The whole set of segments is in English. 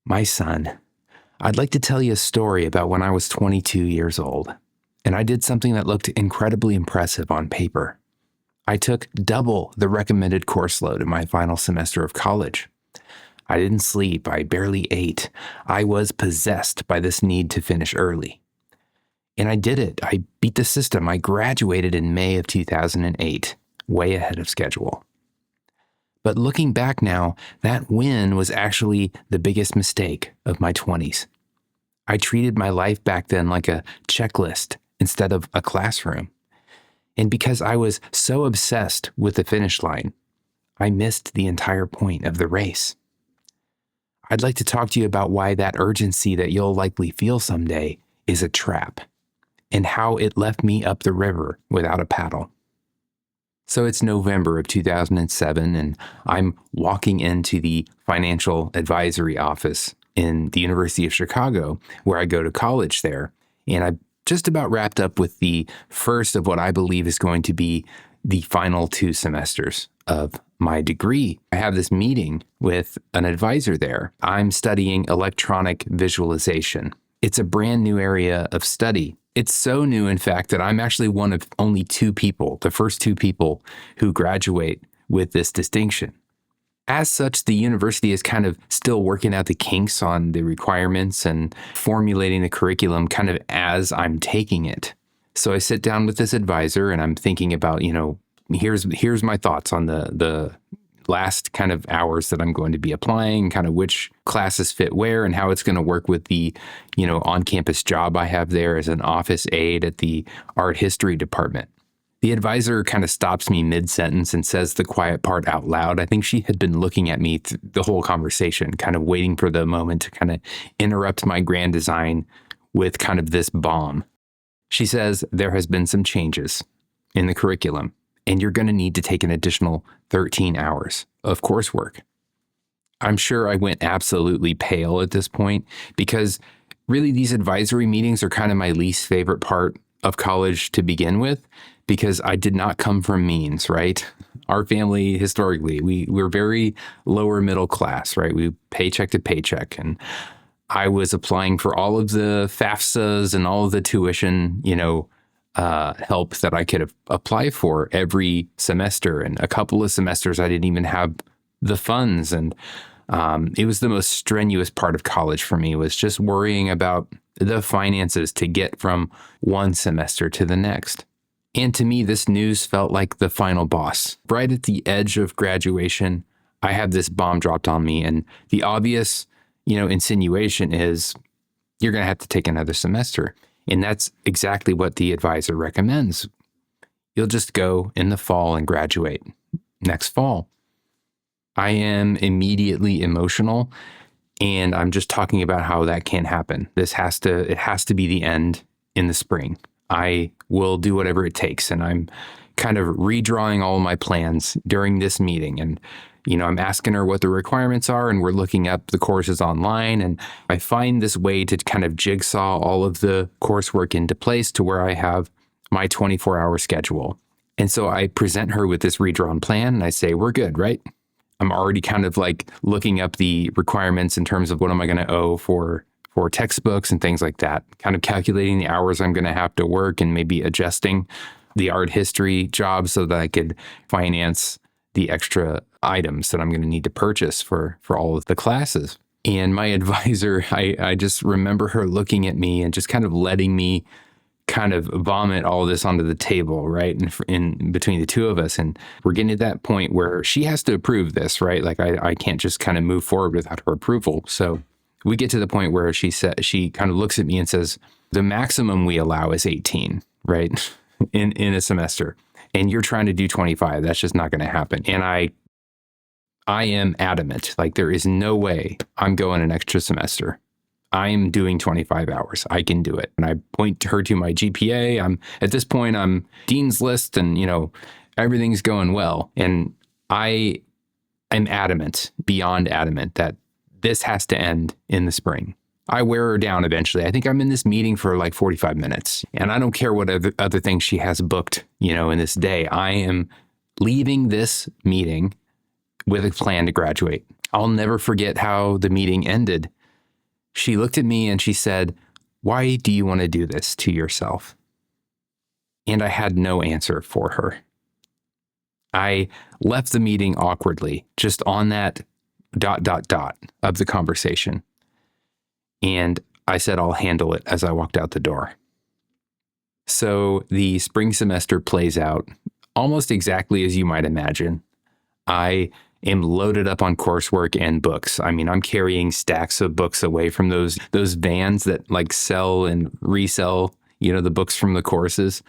My son, I'd like to tell you a story about when I was 22 years old, and I did something that looked incredibly impressive on paper. I took double the recommended course load in my final semester of college. I didn't sleep, I barely ate. I was possessed by this need to finish early. And I did it. I beat the system. I graduated in May of 2008, way ahead of schedule. But looking back now, that win was actually the biggest mistake of my 20s. I treated my life back then like a checklist instead of a classroom. And because I was so obsessed with the finish line, I missed the entire point of the race. I'd like to talk to you about why that urgency that you'll likely feel someday is a trap, and how it left me up the river without a paddle. So it's November of 2007, and I'm walking into the financial advisory office in the University of Chicago, where I go to college there. And I just about wrapped up with the first of what I believe is going to be the final 2 semesters of my degree. I have this meeting with an advisor there. I'm studying electronic visualization. It's a brand new area of study. It's so new, in fact, that I'm actually one of only 2 people, the first 2 people who graduate with this distinction. As such, the university is kind of still working out the kinks on the requirements and formulating the curriculum kind of as I'm taking it. So I sit down with this advisor and I'm thinking about, here's my thoughts on the last kind of hours that I'm going to be applying, kind of which classes fit where and how it's going to work with the, on-campus job I have there as an office aide at the art history department. The advisor kind of stops me mid-sentence and says the quiet part out loud. I think she had been looking at me the whole conversation, kind of waiting for the moment to kind of interrupt my grand design with kind of this bomb. She says, there has been some changes in the curriculum, and you're going to need to take an additional 13 hours of coursework. I'm sure I went absolutely pale at this point because really these advisory meetings are kind of my least favorite part of college to begin with, because I did not come from means, right? Our family, historically, we're very lower middle class, right? We paycheck to paycheck. And I was applying for all of the FAFSAs and all of the tuition, help that I could apply for every semester. And a couple of semesters, I didn't even have the funds. And it was the most strenuous part of college for me, was just worrying about the finances to get from one semester to the next. And to me, this news felt like the final boss. Right at the edge of graduation, I had this bomb dropped on me. And the obvious, insinuation is you're going to have to take another semester. And that's exactly what the advisor recommends. You'll just go in the fall and graduate next fall. I am immediately emotional, and I'm just talking about how that can't happen. It has to be the end in the spring. I will do whatever it takes. And I'm kind of redrawing all of my plans during this meeting. And, I'm asking her what the requirements are, and we're looking up the courses online. And I find this way to kind of jigsaw all of the coursework into place to where I have my 24-hour schedule. And so I present her with this redrawn plan and I say, we're good, right? I'm already kind of like looking up the requirements in terms of what am I going to owe for textbooks and things like that, kind of calculating the hours I'm going to have to work and maybe adjusting the art history job so that I could finance the extra items that I'm going to need to purchase for all of the classes. And my advisor, I just remember her looking at me and just kind of letting me kind of vomit all this onto the table, right? In between the 2 of us. And we're getting to that point where she has to approve this, right? Like I can't just kind of move forward without her approval. So we get to the point where she kind of looks at me and says, the maximum we allow is 18, right? in a semester. And you're trying to do 25. That's just not going to happen. And I am adamant, like there is no way I'm going an extra semester. I am doing 25 hours. I can do it. And I point her to my GPA. At this point, I'm Dean's List and, everything's going well. And I am adamant, beyond adamant, that this has to end in the spring. I wear her down eventually. I think I'm in this meeting for like 45 minutes. And I don't care what other things she has booked, in this day. I am leaving this meeting with a plan to graduate. I'll never forget how the meeting ended. She looked at me and she said, "Why do you want to do this to yourself?" And I had no answer for her. I left the meeting awkwardly, just on that ... of the conversation. And I said, "I'll handle it," as I walked out the door. So the spring semester plays out almost exactly as you might imagine. I am loaded up on coursework and books. I mean, I'm carrying stacks of books away from those vans that like sell and resell, the books from the courses,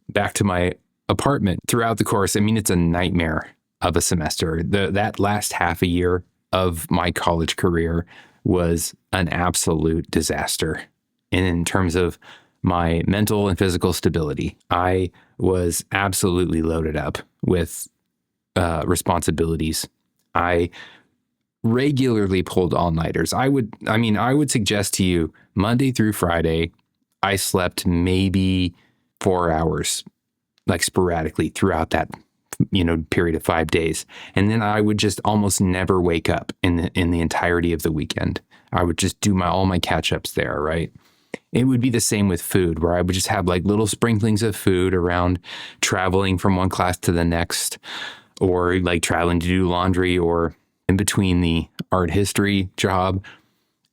back to my apartment throughout the course. I mean, it's a nightmare of a semester. That last half a year of my college career was an absolute disaster. And in terms of my mental and physical stability, I was absolutely loaded up with responsibilities. I regularly pulled all-nighters. I would suggest to you, Monday through Friday, I slept maybe 4 hours, like sporadically throughout that, period of 5 days. And then I would just almost never wake up in the entirety of the weekend. I would just do all my catch-ups there, right? It would be the same with food, where I would just have like little sprinklings of food around traveling from one class to the next, or like traveling to do laundry, or in between the art history job.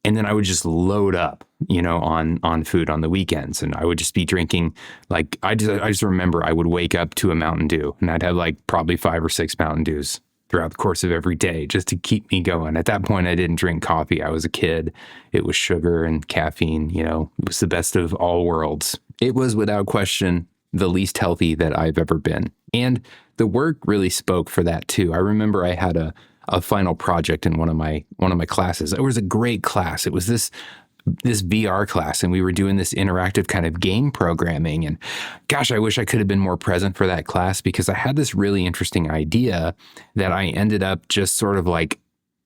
And then I would just load up, on food on the weekends. And I would just be drinking, like, I just remember I would wake up to a Mountain Dew, and I'd have like probably 5 or 6 Mountain Dews throughout the course of every day just to keep me going. At that point, I didn't drink coffee. I was a kid. It was sugar and caffeine, it was the best of all worlds. It was without question the least healthy that I've ever been. And the work really spoke for that too. I remember I had a final project in one of my classes. It was a great class. It was this VR class, and we were doing this interactive kind of game programming. And gosh, I wish I could have been more present for that class, because I had this really interesting idea that I ended up just sort of like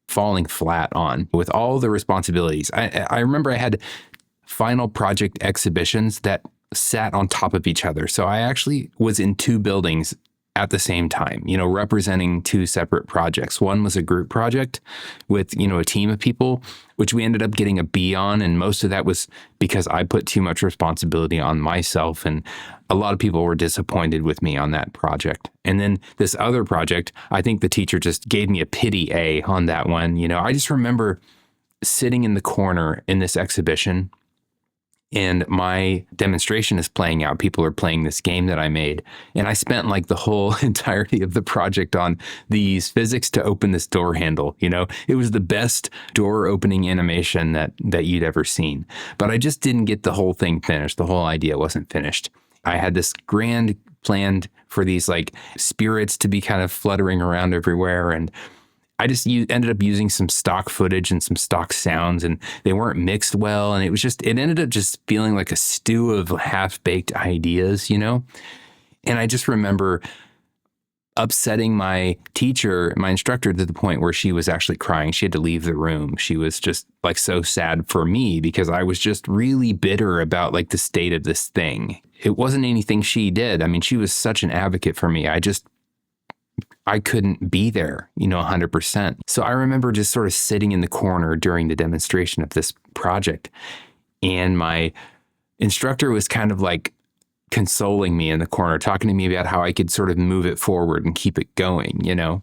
falling flat on with all the responsibilities. I remember I had final project exhibitions that sat on top of each other. So I actually was in 2 buildings at the same time, representing 2 separate projects. One was a group project with, a team of people, which we ended up getting a B on. And most of that was because I put too much responsibility on myself. And a lot of people were disappointed with me on that project. And then this other project, I think the teacher just gave me a pity A on that one. I just remember sitting in the corner in this exhibition, and my demonstration is playing out. People are playing this game that I made. And I spent like the whole entirety of the project on these physics to open this door handle. It was the best door opening animation that you'd ever seen. But I just didn't get the whole thing finished. The whole idea wasn't finished. I had this grand planned for these like spirits to be kind of fluttering around everywhere. And I just ended up using some stock footage and some stock sounds, and they weren't mixed well. And it ended up just feeling like a stew of half-baked ideas, And I just remember upsetting my teacher, my instructor, to the point where she was actually crying. She had to leave the room. She was just like so sad for me, because I was just really bitter about like the state of this thing. It wasn't anything she did. I mean, she was such an advocate for me. I couldn't be there, 100%. So I remember just sort of sitting in the corner during the demonstration of this project. And my instructor was kind of like consoling me in the corner, talking to me about how I could sort of move it forward and keep it going,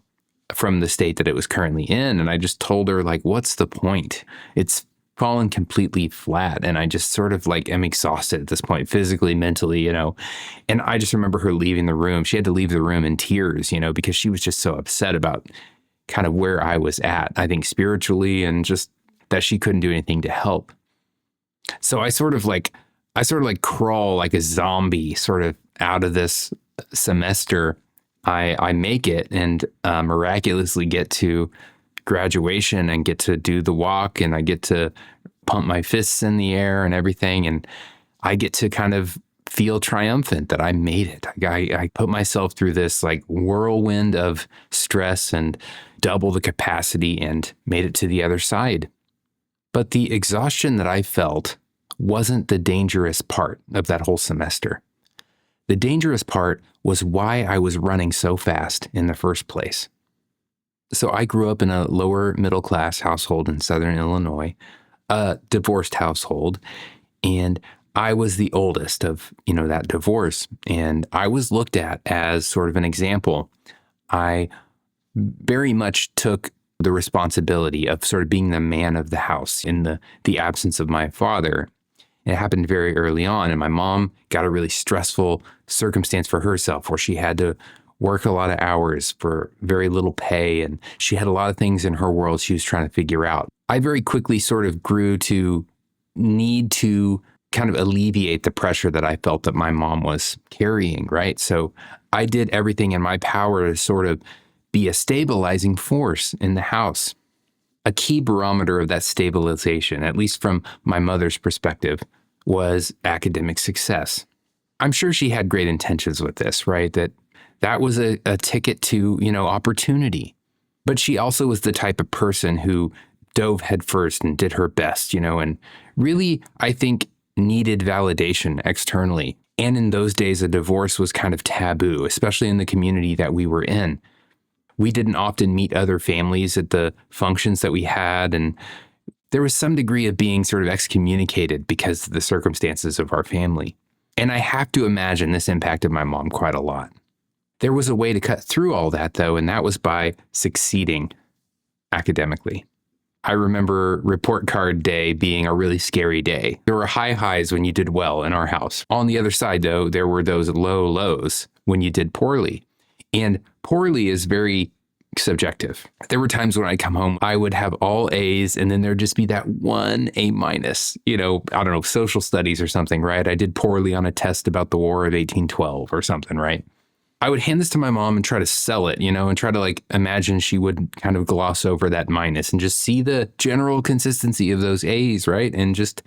from the state that it was currently in. And I just told her, like, what's the point? It's fallen completely flat. And I just sort of like am exhausted at this point, physically, mentally, And I just remember her leaving the room. She had to leave the room in tears, because she was just so upset about kind of where I was at, I think spiritually, and just that she couldn't do anything to help. So I sort of like crawl like a zombie sort of out of this semester. I make it and miraculously get to graduation and get to do the walk, and I get to pump my fists in the air and everything. And I get to kind of feel triumphant that I made it. I put myself through this like whirlwind of stress and double the capacity and made it to the other side. But the exhaustion that I felt wasn't the dangerous part of that whole semester. The dangerous part was why I was running so fast in the first place. So I grew up in a lower middle class household in Southern Illinois. a divorced household, and I was the oldest of, that divorce. And I was looked at as sort of an example. I very much took the responsibility of sort of being the man of the house in the absence of my father. It happened very early on, and my mom got a really stressful circumstance for herself where she had to work a lot of hours for very little pay, and she had a lot of things in her world she was trying to figure out. I very quickly sort of grew to need to kind of alleviate the pressure that I felt that my mom was carrying, right? So I did everything in my power to sort of be a stabilizing force in the house. A key barometer of that stabilization, at least from my mother's perspective, was academic success. I'm sure she had great intentions with this, right? That was a ticket to, opportunity. But she also was the type of person who dove headfirst and did her best, and really, I think, needed validation externally. And in those days, a divorce was kind of taboo, especially in the community that we were in. We didn't often meet other families at the functions that we had, and there was some degree of being sort of excommunicated because of the circumstances of our family. And I have to imagine this impacted my mom quite a lot. There was a way to cut through all that, though, and that was by succeeding academically. I remember report card day being a really scary day. There were high highs when you did well in our house. On the other side, though, there were those low lows when you did poorly. And poorly is very subjective. There were times when I'd come home, I would have all A's, and then there'd just be that one A minus, I don't know, social studies or something, right? I did poorly on a test about the War of 1812 or something, right? I would hand this to my mom and try to sell it, and try to imagine she would kind of gloss over that minus and just see the general consistency of those A's, right? And just,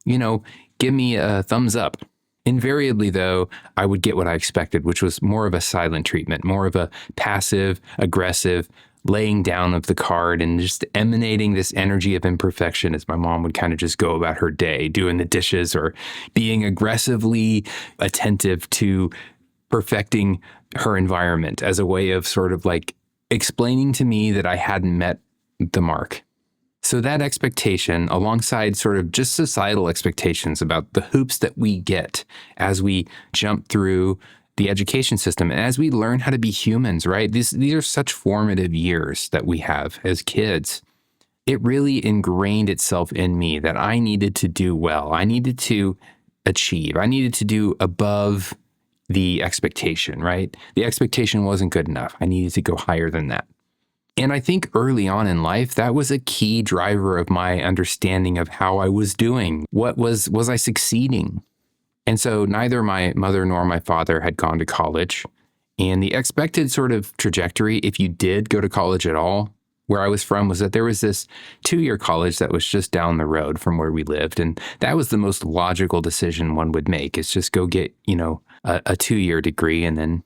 give me a thumbs up. Invariably, though, I would get what I expected, which was more of a silent treatment, more of a passive, aggressive laying down of the card and just emanating this energy of imperfection as my mom would kind of just go about her day, doing the dishes or being aggressively attentive to perfecting her environment as a way of sort of explaining to me that I hadn't met the mark. So that expectation, alongside sort of just societal expectations about the hoops that we get as we jump through the education system and as we learn how to be humans, right? These are such formative years that we have as kids. It really ingrained itself in me that I needed to do well. I needed to achieve. I needed to do above the expectation, right? The expectation wasn't good enough. I needed to go higher than that. And I think early on in life, that was a key driver of my understanding of how I was doing. Was I succeeding? And so neither my mother nor my father had gone to college. And the expected sort of trajectory, if you did go to college at all, where I was from, was that there was this 2-year college that was just down the road from where we lived. And that was the most logical decision one would make, is just go get, a 2-year degree, and then,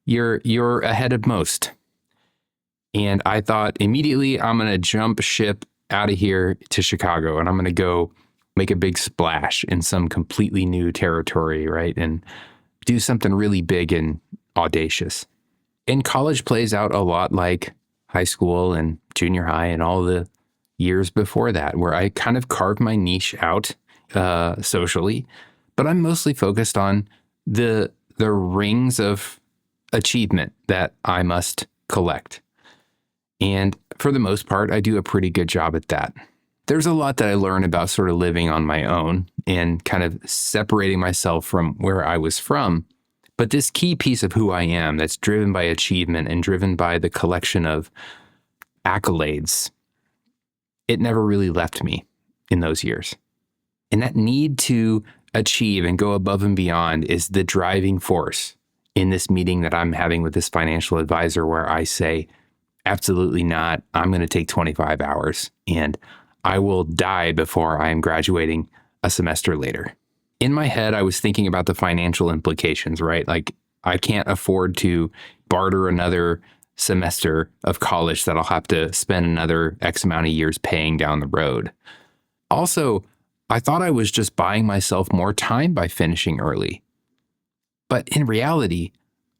you're ahead of most. And I thought immediately, I'm going to jump ship out of here to Chicago, and I'm going to go make a big splash in some completely new territory, right? And do something really big and audacious. And college plays out a lot like high school and junior high and all the years before that, where I kind of carved my niche out socially, but I'm mostly focused on the rings of achievement that I must collect. And for the most part, I do a pretty good job at that. There's a lot that I learned about sort of living on my own and kind of separating myself from where I was from. But this key piece of who I am that's driven by achievement and driven by the collection of accolades, it never really left me in those years. And that need to achieve and go above and beyond is the driving force in this meeting that I'm having with this financial advisor, where I say, absolutely not. I'm going to take 25 hours and I will die before I am graduating a semester later. In my head, I was thinking about the financial implications, right? I can't afford to barter another semester of college that I'll have to spend another X amount of years paying down the road. Also, I thought I was just buying myself more time by finishing early. But in reality,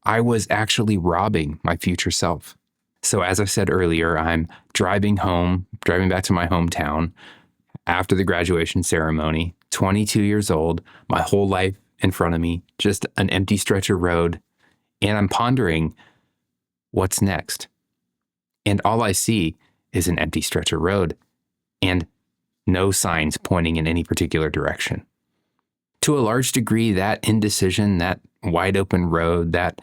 I was actually robbing my future self. So as I said earlier, I'm driving back to my hometown, after the graduation ceremony, 22 years old, my whole life in front of me, just an empty stretch of road. And I'm pondering, what's next? And all I see is an empty stretch of road and no signs pointing in any particular direction. To a large degree, that indecision, that wide open road, that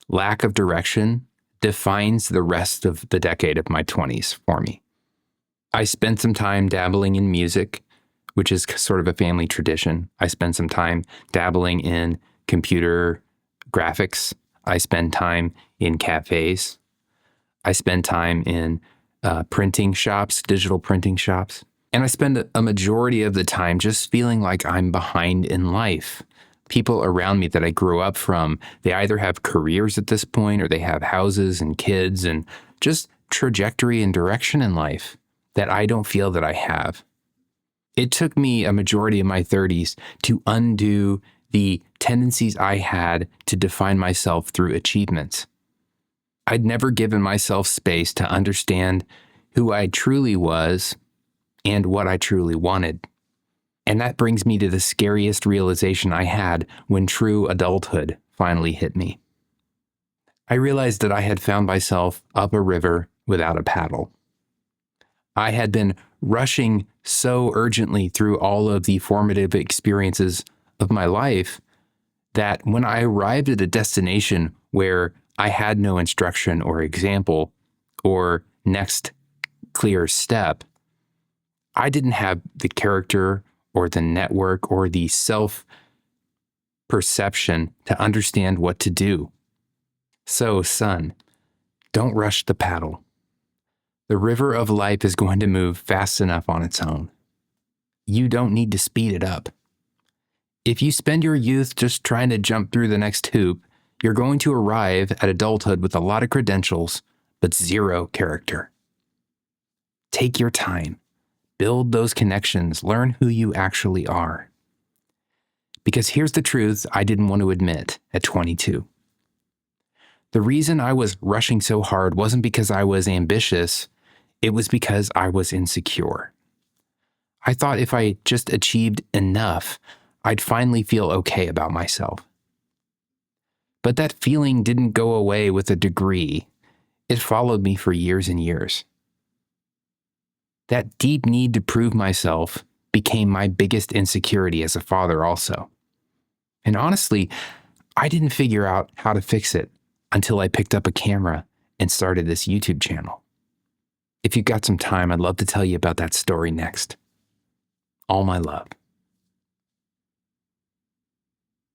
lack of direction defines the rest of the decade of my 20s for me. I spent some time dabbling in music, which is sort of a family tradition. I spent some time dabbling in computer graphics. I spend time in cafes. I spend time in printing shops, digital printing shops. And I spend a majority of the time just feeling like I'm behind in life. People around me that I grew up from, they either have careers at this point or they have houses and kids and just trajectory and direction in life that I don't feel that I have. It took me a majority of my 30s to undo the tendencies I had to define myself through achievements. I'd never given myself space to understand who I truly was and what I truly wanted. And that brings me to the scariest realization I had when true adulthood finally hit me. I realized that I had found myself up a river without a paddle. I had been rushing so urgently through all of the formative experiences of my life that when I arrived at a destination where I had no instruction or example or next clear step, I didn't have the character or the network or the self-perception to understand what to do. So, son, don't rush the paddle. The river of life is going to move fast enough on its own. You don't need to speed it up. If you spend your youth just trying to jump through the next hoop, you're going to arrive at adulthood with a lot of credentials, but zero character. Take your time. Build those connections. Learn who you actually are. Because here's the truth I didn't want to admit at 22. The reason I was rushing so hard wasn't because I was ambitious. It was because I was insecure. I thought if I just achieved enough, I'd finally feel okay about myself. But that feeling didn't go away with a degree. It followed me for years and years. That deep need to prove myself became my biggest insecurity as a father also. And honestly, I didn't figure out how to fix it until I picked up a camera and started this YouTube channel. If you've got some time, I'd love to tell you about that story next. All my love.